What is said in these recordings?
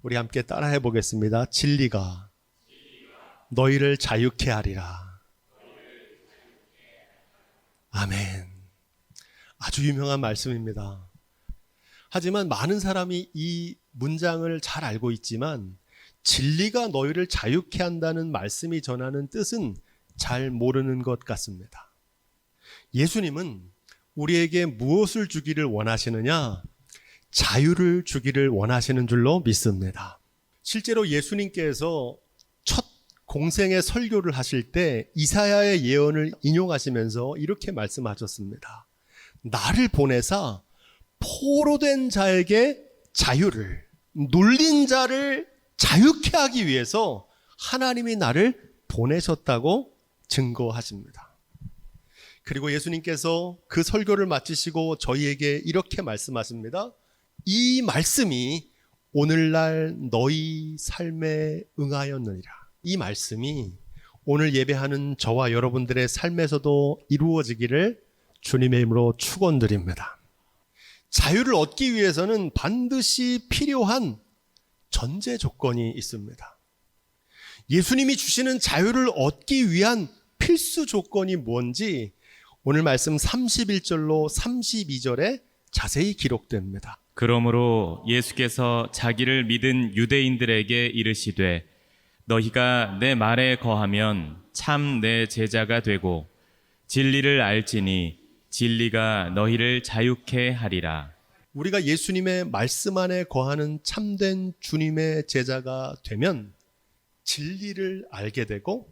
우리 함께 따라해 보겠습니다. 진리가 너희를 자유케 하리라. 아멘. 아주 유명한 말씀입니다. 하지만 많은 사람이 이 문장을 잘 알고 있지만 진리가 너희를 자유케 한다는 말씀이 전하는 뜻은 잘 모르는 것 같습니다. 예수님은 우리에게 무엇을 주기를 원하시느냐? 자유를 주기를 원하시는 줄로 믿습니다. 실제로 예수님께서 첫 공생의 설교를 하실 때 이사야의 예언을 인용하시면서 이렇게 말씀하셨습니다. 나를 보내사 포로된 자에게 자유를, 눌린 자를 자유케 하기 위해서 하나님이 나를 보내셨다고 증거하십니다. 그리고 예수님께서 그 설교를 마치시고 저희에게 이렇게 말씀하십니다. 이 말씀이 오늘날 너희 삶에 응하였느니라. 이 말씀이 오늘 예배하는 저와 여러분들의 삶에서도 이루어지기를 주님의 이름으로 축원드립니다. 자유를 얻기 위해서는 반드시 필요한 전제 조건이 있습니다. 예수님이 주시는 자유를 얻기 위한 필수 조건이 뭔지 오늘 말씀 31절로 32절에 자세히 기록됩니다. 그러므로 예수께서 자기를 믿은 유대인들에게 이르시되 너희가 내 말에 거하면 참 내 제자가 되고 진리를 알지니 진리가 너희를 자유케 하리라. 우리가 예수님의 말씀 안에 거하는 참된 주님의 제자가 되면 진리를 알게 되고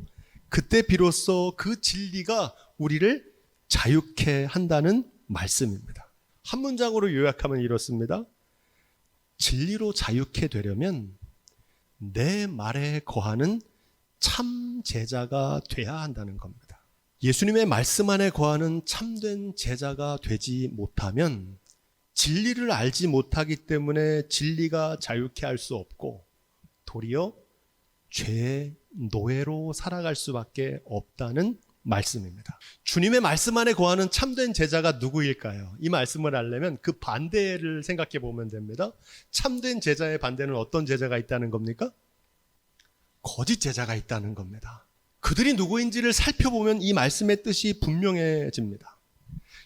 그때 비로소 그 진리가 우리를 자유케 한다는 말씀입니다. 한 문장으로 요약하면 이렇습니다. 진리로 자유케 되려면 내 말에 거하는 참 제자가 돼야 한다는 겁니다. 예수님의 말씀 안에 거하는 참된 제자가 되지 못하면 진리를 알지 못하기 때문에 진리가 자유케 할 수 없고 도리어 죄의 노예로 살아갈 수밖에 없다는 말씀입니다. 주님의 말씀 안에 거하는 참된 제자가 누구일까요? 이 말씀을 알려면 그 반대를 생각해 보면 됩니다. 참된 제자의 반대는 어떤 제자가 있다는 겁니까? 거짓 제자가 있다는 겁니다. 그들이 누구인지를 살펴보면 이 말씀의 뜻이 분명해집니다.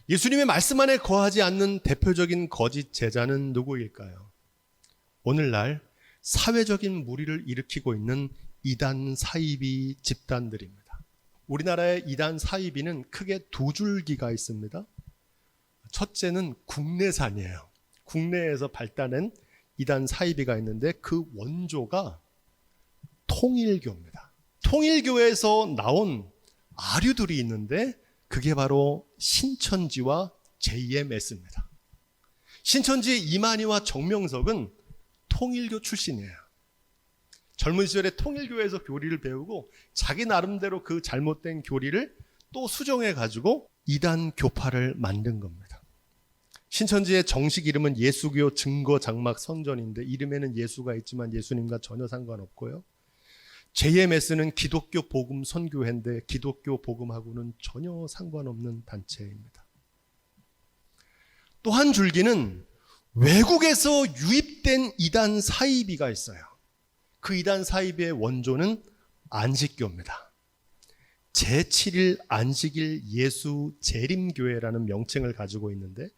예수님의 말씀 안에 거하지 않는 대표적인 거짓 제자는 누구일까요? 오늘날 사회적인 무리를 일으키고 있는 이단 사이비 집단들입니다. 우리나라의 이단 사이비는 크게 두 줄기가 있습니다. 첫째는 국내산이에요. 국내에서 발단한 이단 사이비가 있는데 그 원조가 통일교입니다. 통일교에서 나온 아류들이 있는데 그게 바로 신천지와 JMS입니다. 신천지의 이만희와 정명석은 통일교 출신이에요. 젊은 시절에 통일교에서 교리를 배우고 자기 나름대로 그 잘못된 교리를 또 수정해가지고 이단 교파를 만든 겁니다. 신천지의 정식 이름은 예수교 증거 장막 선전인데 이름에는 예수가 있지만 예수님과 전혀 상관없고요. JMS는 기독교 복음 선교회인데 기독교 복음하고는 전혀 상관없는 단체입니다. 또 한 줄기는 외국에서 유입된 이단 사이비가 있어요. 그 이단 사이비의 원조는 안식교입니다. 제7일 안식일 예수 재림교회라는 명칭을 가지고 있는데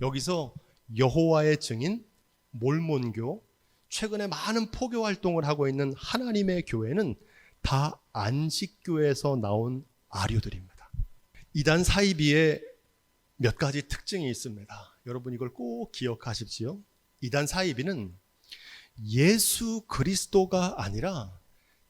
여기서 여호와의 증인, 몰몬교, 최근에 많은 포교 활동을 하고 있는 하나님의 교회는 다 안식교에서 나온 아류들입니다. 이단 사이비의 몇 가지 특징이 있습니다. 여러분 이걸 꼭 기억하십시오. 이단 사이비는 예수 그리스도가 아니라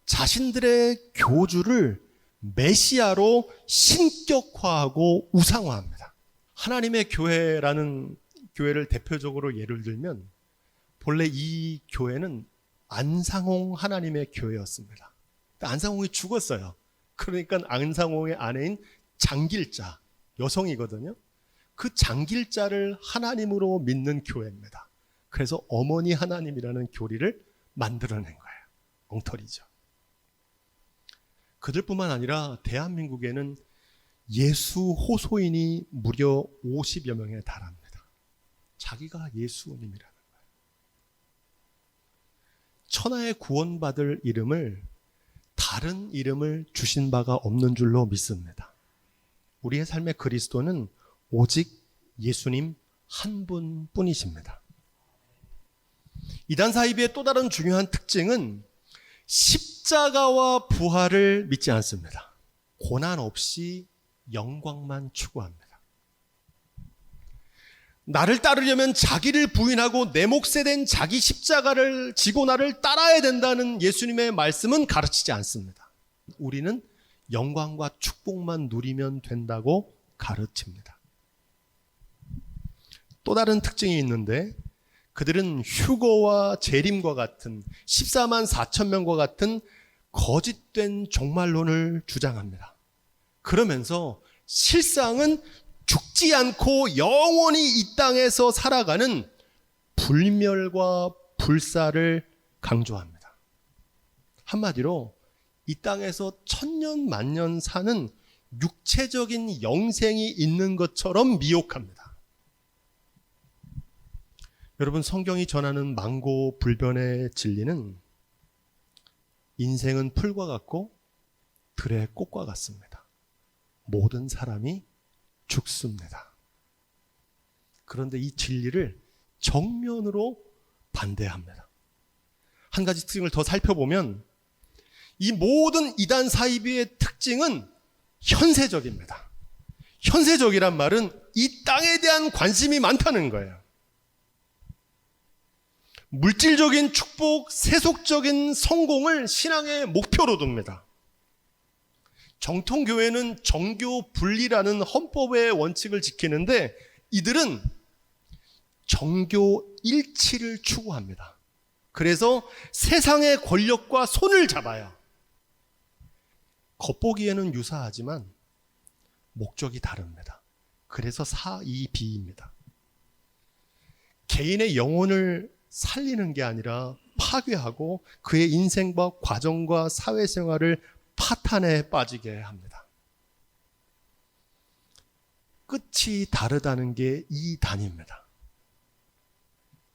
자신들의 교주를 메시아로 신격화하고 우상화합니다. 하나님의 교회라는 교회를 대표적으로 예를 들면 본래 이 교회는 안상홍 하나님의 교회였습니다. 안상홍이 죽었어요. 그러니까 안상홍의 아내인 장길자, 여성이거든요. 그 장길자를 하나님으로 믿는 교회입니다. 그래서 어머니 하나님이라는 교리를 만들어낸 거예요. 엉터리죠. 그들뿐만 아니라 대한민국에는 예수 호소인이 무려 50여 명에 달합니다. 자기가 예수님이라는 거예요. 천하에 구원받을 이름을 다른 이름을 주신 바가 없는 줄로 믿습니다. 우리의 삶의 그리스도는 오직 예수님 한 분뿐이십니다. 이단 사이비의 또 다른 중요한 특징은 십자가와 부활을 믿지 않습니다. 고난 없이 영광만 추구합니다. 나를 따르려면 자기를 부인하고 내 몫에 된 자기 십자가를 지고 나를 따라야 된다는 예수님의 말씀은 가르치지 않습니다. 우리는 영광과 축복만 누리면 된다고 가르칩니다. 또 다른 특징이 있는데 그들은 휴거와 재림과 같은 14만 4천 명과 같은 거짓된 종말론을 주장합니다. 그러면서 실상은 죽지 않고 영원히 이 땅에서 살아가는 불멸과 불사를 강조합니다. 한마디로 이 땅에서 천년 만년 사는 육체적인 영생이 있는 것처럼 미혹합니다. 여러분, 성경이 전하는 만고불변의 진리는 인생은 풀과 같고 들의 꽃과 같습니다. 모든 사람이 죽습니다. 그런데 이 진리를 정면으로 반대합니다. 한 가지 특징을 더 살펴보면 이 모든 이단 사이비의 특징은 현세적입니다. 현세적이란 말은 이 땅에 대한 관심이 많다는 거예요. 물질적인 축복, 세속적인 성공을 신앙의 목표로 둡니다. 정통교회는 정교 분리라는 헌법의 원칙을 지키는데 이들은 정교 일치를 추구합니다. 그래서 세상의 권력과 손을 잡아요. 겉보기에는 유사하지만 목적이 다릅니다. 그래서 사이비입니다. 개인의 영혼을 살리는 게 아니라 파괴하고 그의 인생과 과정과 사회생활을 파탄에 빠지게 합니다. 끝이 다르다는 게 이 단입니다.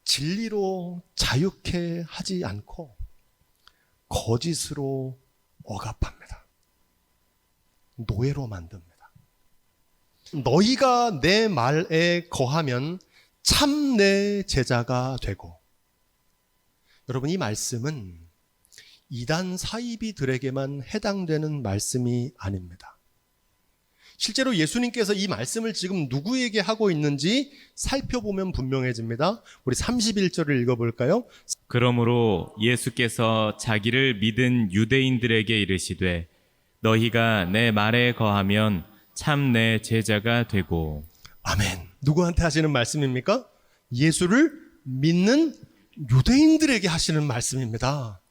진리로 자유케 하지 않고 거짓으로 억압합니다. 노예로 만듭니다. 너희가 내 말에 거하면 참 내 제자가 되고. 여러분, 이 말씀은 이단 사이비들에게만 해당되는 말씀이 아닙니다. 실제로 예수님께서 이 말씀을 지금 누구에게 하고 있는지 살펴보면 분명해집니다. 우리 31절을 읽어볼까요? 그러므로 예수께서 자기를 믿은 유대인들에게 이르시되 너희가 내 말에 거하면 참 내 제자가 되고. 아멘. 누구한테 하시는 말씀입니까? 예수를 믿는 유대인들에게 하시는 말씀입니다.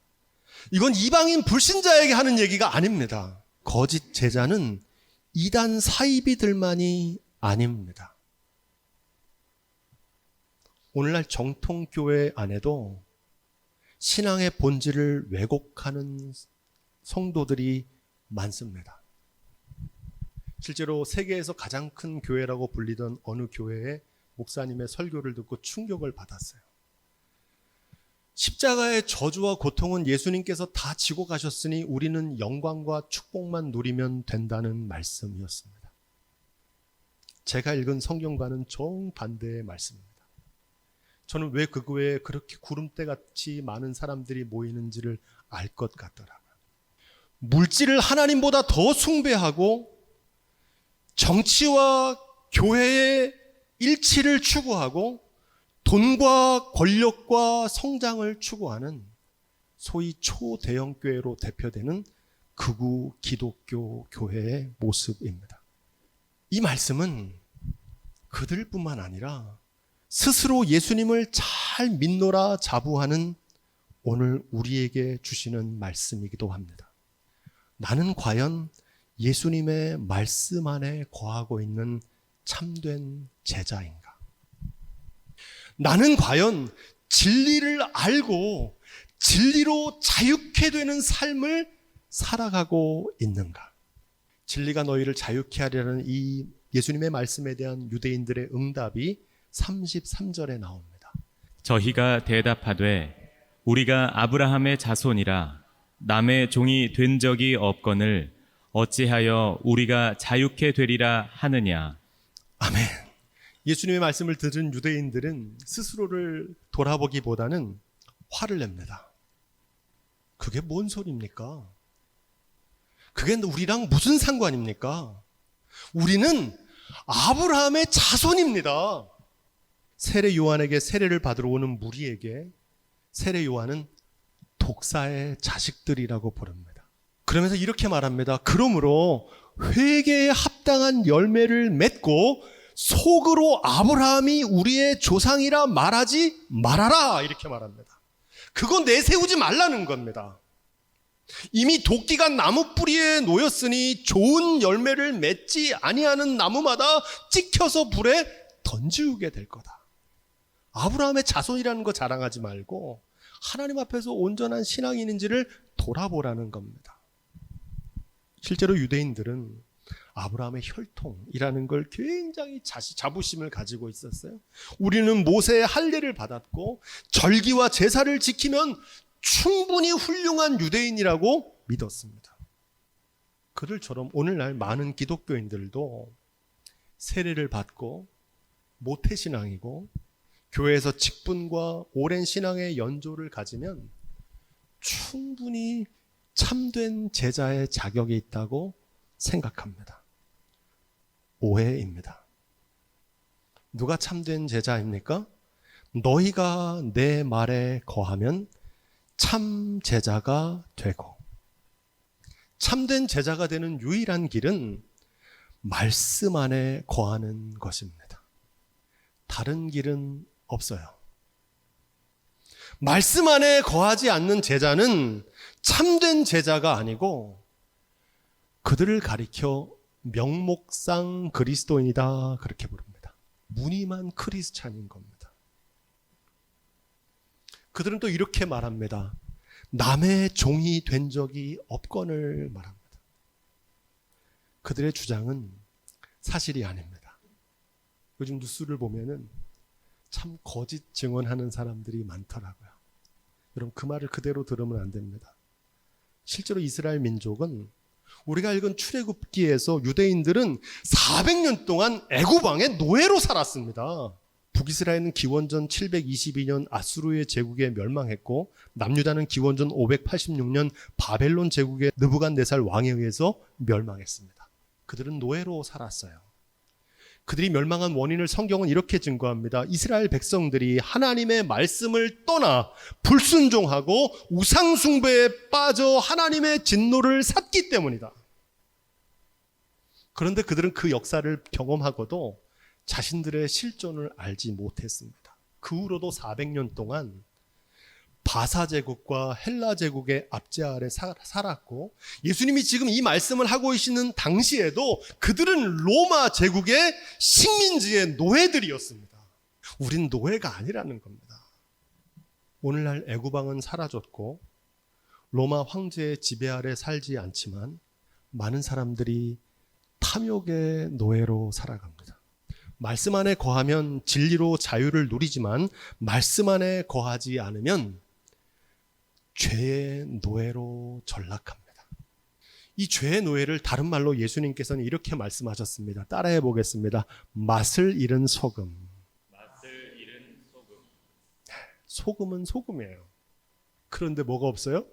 이건 이방인 불신자에게 하는 얘기가 아닙니다. 거짓 제자는 이단 사이비들만이 아닙니다. 오늘날 정통교회 안에도 신앙의 본질을 왜곡하는 성도들이 많습니다. 실제로 세계에서 가장 큰 교회라고 불리던 어느 교회의 목사님의 설교를 듣고 충격을 받았어요. 십자가의 저주와 고통은 예수님께서 다 지고 가셨으니 우리는 영광과 축복만 누리면 된다는 말씀이었습니다. 제가 읽은 성경과는 정반대의 말씀입니다. 저는 왜 그 교회에 그렇게 구름대같이 많은 사람들이 모이는지를 알 것 같더라고요. 물질을 하나님보다 더 숭배하고 정치와 교회의 일치를 추구하고 돈과 권력과 성장을 추구하는 소위 초대형 교회로 대표되는 극우 기독교 교회의 모습입니다. 이 말씀은 그들뿐만 아니라 스스로 예수님을 잘 믿노라 자부하는 오늘 우리에게 주시는 말씀이기도 합니다. 나는 과연 예수님의 말씀 안에 거하고 있는 참된 제자인가? 나는 과연 진리를 알고 진리로 자유케 되는 삶을 살아가고 있는가? 진리가 너희를 자유케 하려는 이 예수님의 말씀에 대한 유대인들의 응답이 33절에 나옵니다. 저희가 대답하되 우리가 아브라함의 자손이라 남의 종이 된 적이 없거늘 어찌하여 우리가 자유케 되리라 하느냐. 아멘. 예수님의 말씀을 들은 유대인들은 스스로를 돌아보기보다는 화를 냅니다. 그게 뭔 소리입니까? 그게 우리랑 무슨 상관입니까? 우리는 아브라함의 자손입니다. 세례 요한에게 세례를 받으러 오는 무리에게 세례 요한은 독사의 자식들이라고 부릅니다. 그러면서 이렇게 말합니다. 그러므로 회개에 합당한 열매를 맺고 속으로 아브라함이 우리의 조상이라 말하지 말아라, 이렇게 말합니다. 그건 내세우지 말라는 겁니다. 이미 도끼가 나무 뿌리에 놓였으니 좋은 열매를 맺지 아니하는 나무마다 찍혀서 불에 던지우게 될 거다. 아브라함의 자손이라는 거 자랑하지 말고 하나님 앞에서 온전한 신앙인인지를 돌아보라는 겁니다. 실제로 유대인들은 아브라함의 혈통이라는 걸 굉장히 자부심을 가지고 있었어요. 우리는 모세의 할례를 받았고 절기와 제사를 지키면 충분히 훌륭한 유대인이라고 믿었습니다. 그들처럼 오늘날 많은 기독교인들도 세례를 받고 모태신앙이고 교회에서 직분과 오랜 신앙의 연조를 가지면 충분히 참된 제자의 자격이 있다고 생각합니다. 오해입니다. 누가 참된 제자입니까? 너희가 내 말에 거하면 참 제자가 되고, 참된 제자가 되는 유일한 길은 말씀 안에 거하는 것입니다. 다른 길은 없어요. 말씀 안에 거하지 않는 제자는 참된 제자가 아니고 그들을 가리켜 명목상 그리스도인이다, 그렇게 부릅니다. 무늬만 크리스찬인 겁니다. 그들은 또 이렇게 말합니다. 남의 종이 된 적이 없거늘 말합니다. 그들의 주장은 사실이 아닙니다. 요즘 뉴스를 보면은 참 거짓 증언하는 사람들이 많더라고요. 여러분, 그 말을 그대로 들으면 안 됩니다. 실제로 이스라엘 민족은 우리가 읽은 출애굽기에서 유대인들은 400년 동안 애굽 왕의 노예로 살았습니다. 북이스라엘은 기원전 722년 아수르의 제국에 멸망했고 남유다는 기원전 586년 바벨론 제국의 느부갓네살 왕에 의해서 멸망했습니다. 그들은 노예로 살았어요. 그들이 멸망한 원인을 성경은 이렇게 증거합니다. 이스라엘 백성들이 하나님의 말씀을 떠나 불순종하고 우상숭배에 빠져 하나님의 진노를 샀기 때문이다. 그런데 그들은 그 역사를 경험하고도 자신들의 실존을 알지 못했습니다. 그 후로도 400년 동안 바사 제국과 헬라 제국의 압제 아래 살았고, 예수님이 지금 이 말씀을 하고 계시는 당시에도 그들은 로마 제국의 식민지의 노예들이었습니다. 우린 노예가 아니라는 겁니다. 오늘날 애굽 왕은 사라졌고 로마 황제의 지배 아래 살지 않지만 많은 사람들이 탐욕의 노예로 살아갑니다. 말씀 안에 거하면 진리로 자유를 누리지만 말씀 안에 거하지 않으면 죄의 노예로 전락합니다. 이 죄의 노예를 다른 말로 예수님께서는 이렇게 말씀하셨습니다. 따라해 보겠습니다. 맛을 잃은 소금. 맛을 잃은 소금. 소금은 소금이에요. 그런데 뭐가 없어요?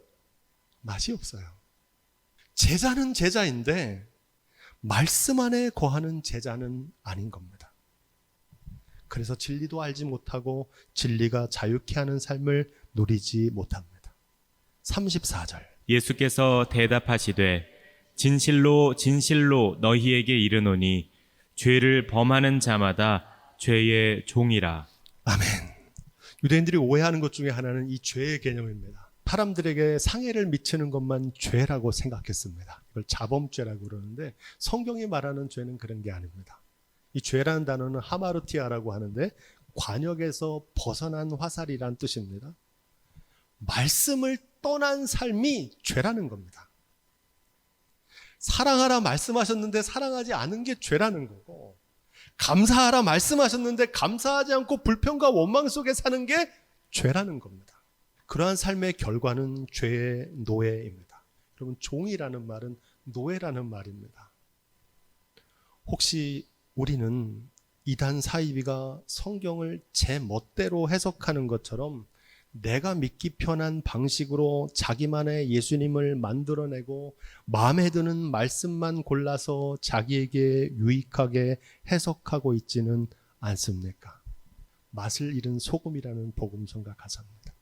맛이 없어요. 제자는 제자인데 말씀 안에 거하는 제자는 아닌 겁니다. 그래서 진리도 알지 못하고 진리가 자유케 하는 삶을 누리지 못합니다. 34절. 예수께서 대답하시되 진실로 진실로 너희에게 이르노니 죄를 범하는 자마다 죄의 종이라. 아멘. 유대인들이 오해하는 것 중에 하나는 이 죄의 개념입니다. 사람들에게 상해를 미치는 것만 죄라고 생각했습니다. 이걸 자범죄라고 그러는데 성경이 말하는 죄는 그런 게 아닙니다. 이 죄라는 단어는 하마르티아라고 하는데 관역에서 벗어난 화살이란 뜻입니다. 말씀을 떠난 삶이 죄라는 겁니다. 사랑하라 말씀하셨는데 사랑하지 않은 게 죄라는 거고, 감사하라 말씀하셨는데 감사하지 않고 불평과 원망 속에 사는 게 죄라는 겁니다. 그러한 삶의 결과는 죄의 노예입니다. 여러분, 종이라는 말은 노예라는 말입니다. 혹시 우리는 이단 사이비가 성경을 제 멋대로 해석하는 것처럼 내가 믿기 편한 방식으로 자기만의 예수님을 만들어내고 마음에 드는 말씀만 골라서 자기에게 유익하게 해석하고 있지는 않습니까? 맛을 잃은 소금이라는 복음성가 가사입니다.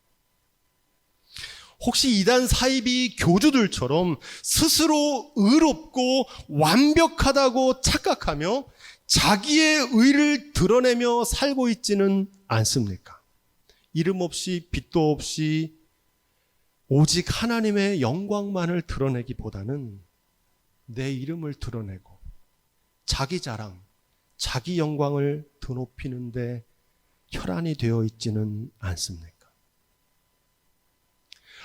혹시 이단 사이비 교주들처럼 스스로 의롭고 완벽하다고 착각하며 자기의 의를 드러내며 살고 있지는 않습니까? 이름 없이 빛도 없이 오직 하나님의 영광만을 드러내기보다는 내 이름을 드러내고 자기 자랑, 자기 영광을 드높이는데 혈안이 되어 있지는 않습니까?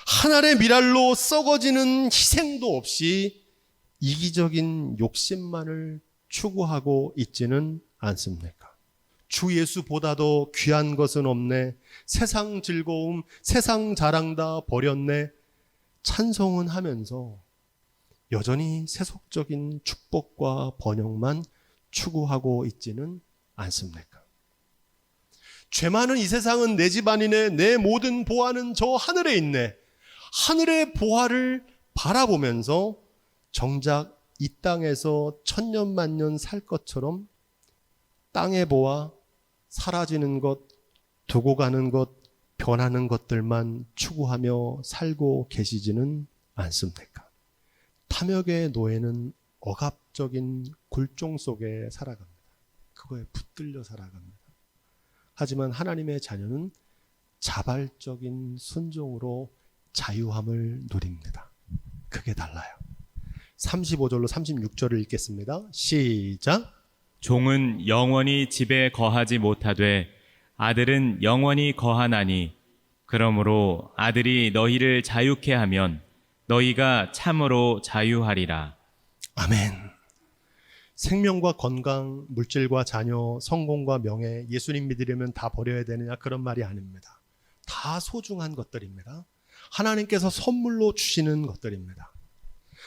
한 알의 밀알로 썩어지는 희생도 없이 이기적인 욕심만을 추구하고 있지는 않습니까? 주 예수보다도 귀한 것은 없네. 세상 즐거움, 세상 자랑 다 버렸네. 찬송은 하면서 여전히 세속적인 축복과 번영만 추구하고 있지는 않습니까? 죄 많은 이 세상은 내 집안이네. 내 모든 보화는 저 하늘에 있네. 하늘의 보화를 바라보면서 정작 이 땅에서 천년만년 살 것처럼 땅의 보화, 사라지는 것, 두고 가는 것, 변하는 것들만 추구하며 살고 계시지는 않습니까? 탐욕의 노예는 억압적인 굴종 속에 살아갑니다. 그거에 붙들려 살아갑니다. 하지만 하나님의 자녀는 자발적인 순종으로 자유함을 누립니다. 그게 달라요. 35절로 36절을 읽겠습니다. 시작. 종은 영원히 집에 거하지 못하되 아들은 영원히 거하나니 그러므로 아들이 너희를 자유케 하면 너희가 참으로 자유하리라. 아멘. 생명과 건강, 물질과 자녀, 성공과 명예, 예수님 믿으려면 다 버려야 되느냐, 그런 말이 아닙니다. 다 소중한 것들입니다. 하나님께서 선물로 주시는 것들입니다.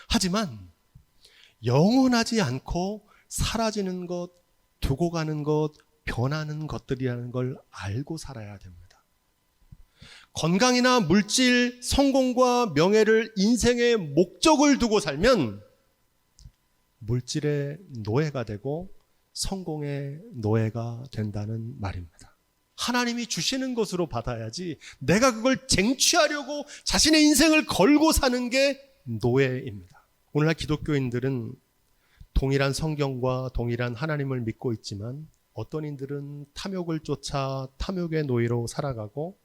하지만 영원하지 않고 사라지는 것, 두고 가는 것, 변하는 것들이라는 걸 알고 살아야 됩니다. 건강이나 물질, 성공과 명예를 인생의 목적을 두고 살면 물질의 노예가 되고 성공의 노예가 된다는 말입니다. 하나님이 주시는 것으로 받아야지 내가 그걸 쟁취하려고 자신의 인생을 걸고 사는 게 노예입니다. 오늘날 기독교인들은 동일한 성경과 동일한 하나님을 믿고 있지만 어떤 이들은 탐욕을 쫓아 탐욕의 노예로 살아가고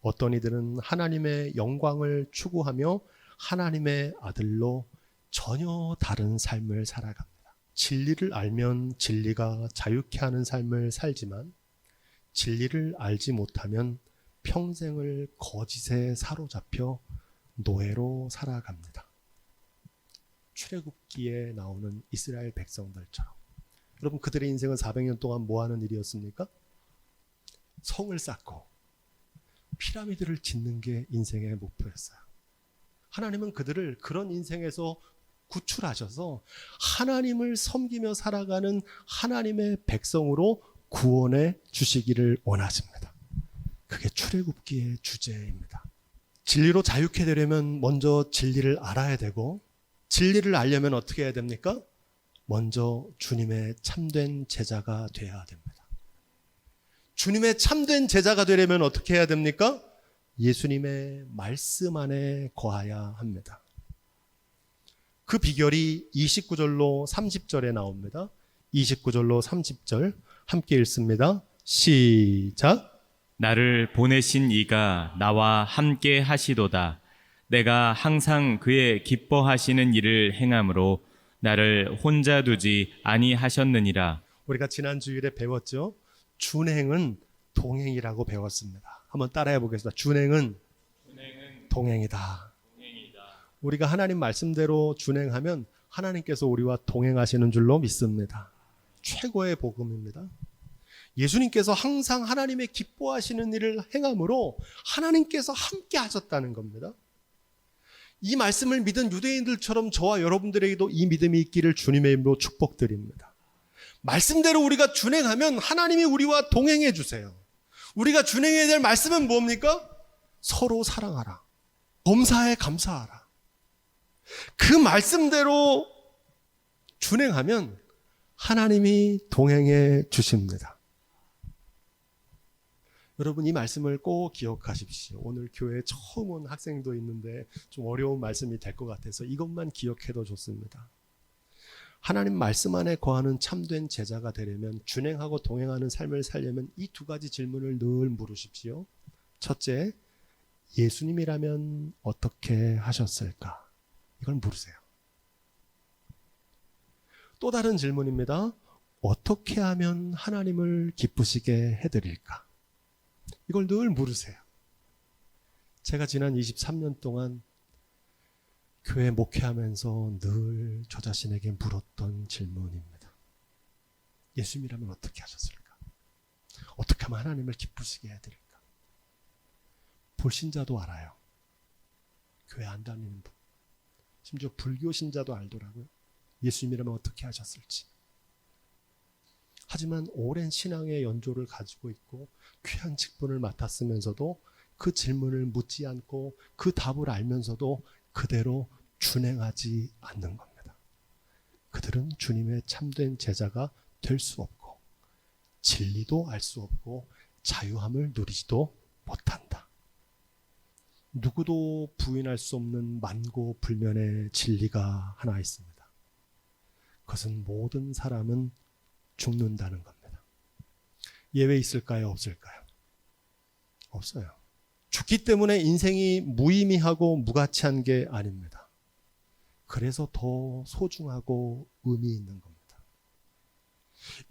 어떤 이들은 하나님의 영광을 추구하며 하나님의 아들로 전혀 다른 삶을 살아갑니다. 진리를 알면 진리가 자유케 하는 삶을 살지만 진리를 알지 못하면 평생을 거짓에 사로잡혀 노예로 살아갑니다. 출애굽기에 나오는 이스라엘 백성들처럼. 여러분, 그들의 인생은 400년 동안 뭐 하는 일이었습니까? 성을 쌓고 피라미드를 짓는 게 인생의 목표였어요. 하나님은 그들을 그런 인생에서 구출하셔서 하나님을 섬기며 살아가는 하나님의 백성으로 구원해 주시기를 원하십니다. 그게 출애굽기의 주제입니다. 진리로 자유케 되려면 먼저 진리를 알아야 되고, 진리를 알려면 어떻게 해야 됩니까? 먼저 주님의 참된 제자가 되어야 됩니다. 주님의 참된 제자가 되려면 어떻게 해야 됩니까? 예수님의 말씀 안에 거하야 합니다. 그 비결이 29절로 30절에 나옵니다. 29절로 30절 함께 읽습니다. 시작. 나를 보내신 이가 나와 함께 하시도다. 내가 항상 그의 기뻐하시는 일을 행함으로 나를 혼자 두지 아니하셨느니라. 우리가 지난 주일에 배웠죠. 준행은 동행이라고 배웠습니다. 한번 따라해 보겠습니다. 준행은 동행이다. 우리가 하나님 말씀대로 준행하면 하나님께서 우리와 동행하시는 줄로 믿습니다. 최고의 복음입니다. 예수님께서 항상 하나님의 기뻐하시는 일을 행함으로 하나님께서 함께 하셨다는 겁니다. 이 말씀을 믿은 유대인들처럼 저와 여러분들에게도 이 믿음이 있기를 주님의 이름으로 축복드립니다. 말씀대로 우리가 준행하면 하나님이 우리와 동행해 주세요. 우리가 준행해야 될 말씀은 뭡니까? 서로 사랑하라. 범사에 감사하라. 그 말씀대로 준행하면 하나님이 동행해 주십니다. 여러분, 이 말씀을 꼭 기억하십시오. 오늘 교회에 처음 온 학생도 있는데 좀 어려운 말씀이 될 것 같아서 이것만 기억해도 좋습니다. 하나님 말씀 안에 거하는 참된 제자가 되려면, 준행하고 동행하는 삶을 살려면 이 두 가지 질문을 늘 물으십시오. 첫째, 예수님이라면 어떻게 하셨을까? 이걸 물으세요. 또 다른 질문입니다. 어떻게 하면 하나님을 기쁘시게 해드릴까? 이걸 늘 물으세요. 제가 지난 23년 동안 교회 목회하면서 늘 저 자신에게 물었던 질문입니다. 예수님이라면 어떻게 하셨을까? 어떻게 하면 하나님을 기쁘시게 해드릴까? 불신자도 알아요. 교회 안 다니는 분. 심지어 불교 신자도 알더라고요. 예수님이라면 어떻게 하셨을지. 하지만 오랜 신앙의 연조를 가지고 있고 귀한 직분을 맡았으면서도 그 질문을 묻지 않고 그 답을 알면서도 그대로 준행하지 않는 겁니다. 그들은 주님의 참된 제자가 될 수 없고 진리도 알 수 없고 자유함을 누리지도 못한다. 누구도 부인할 수 없는 만고불면의 진리가 하나 있습니다. 그것은 모든 사람은 죽는다는 겁니다. 예외 있을까요? 없을까요? 없어요. 죽기 때문에 인생이 무의미하고 무가치한 게 아닙니다. 그래서 더 소중하고 의미 있는 겁니다.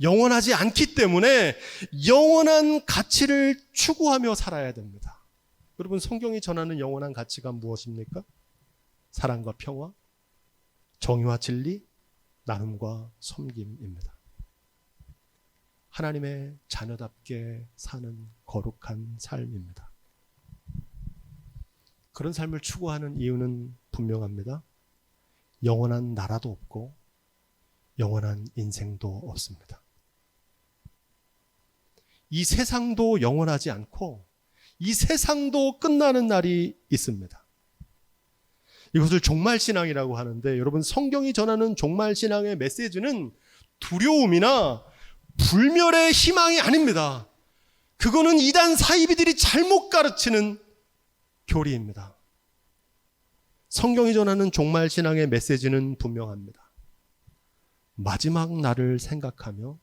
영원하지 않기 때문에 영원한 가치를 추구하며 살아야 됩니다. 여러분, 성경이 전하는 영원한 가치가 무엇입니까? 사랑과 평화, 정의와 진리, 나눔과 섬김입니다. 하나님의 자녀답게 사는 거룩한 삶입니다. 그런 삶을 추구하는 이유는 분명합니다. 영원한 나라도 없고 영원한 인생도 없습니다. 이 세상도 영원하지 않고 이 세상도 끝나는 날이 있습니다. 이것을 종말신앙이라고 하는데, 여러분, 성경이 전하는 종말신앙의 메시지는 두려움이나 불멸의 희망이 아닙니다. 그거는 이단 사이비들이 잘못 가르치는 교리입니다. 성경이 전하는 종말신앙의 메시지는 분명합니다. 마지막 날을 생각하며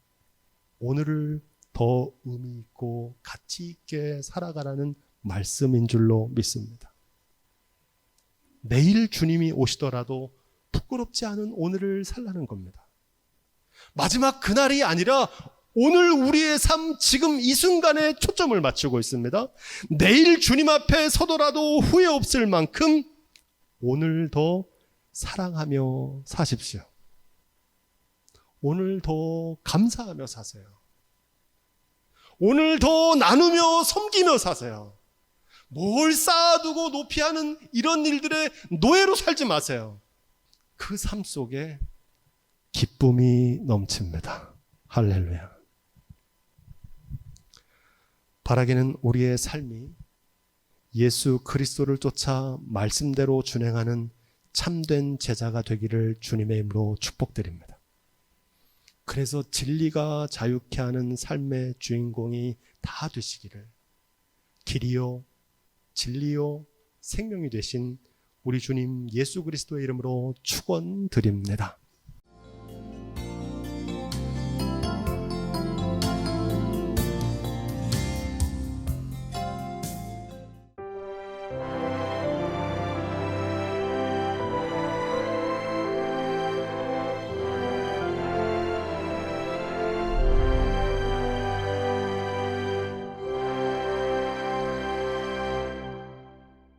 오늘을 더 의미 있고 가치 있게 살아가라는 말씀인 줄로 믿습니다. 내일 주님이 오시더라도 부끄럽지 않은 오늘을 살라는 겁니다. 마지막 그날이 아니라 오늘 우리의 삶, 지금 이 순간에 초점을 맞추고 있습니다. 내일 주님 앞에 서더라도 후회 없을 만큼 오늘 더 사랑하며 사십시오. 오늘 더 감사하며 사세요. 오늘 더 나누며 섬기며 사세요. 뭘 쌓아두고 높이하는 이런 일들의 노예로 살지 마세요. 그 삶 속에 기쁨이 넘칩니다. 할렐루야. 바라기는 우리의 삶이 예수 그리스도를 쫓아 말씀대로 준행하는 참된 제자가 되기를 주님의 이름으로 축복드립니다. 그래서 진리가 자유케 하는 삶의 주인공이 다 되시기를 길이요 진리요 생명이 되신 우리 주님 예수 그리스도의 이름으로 축원드립니다.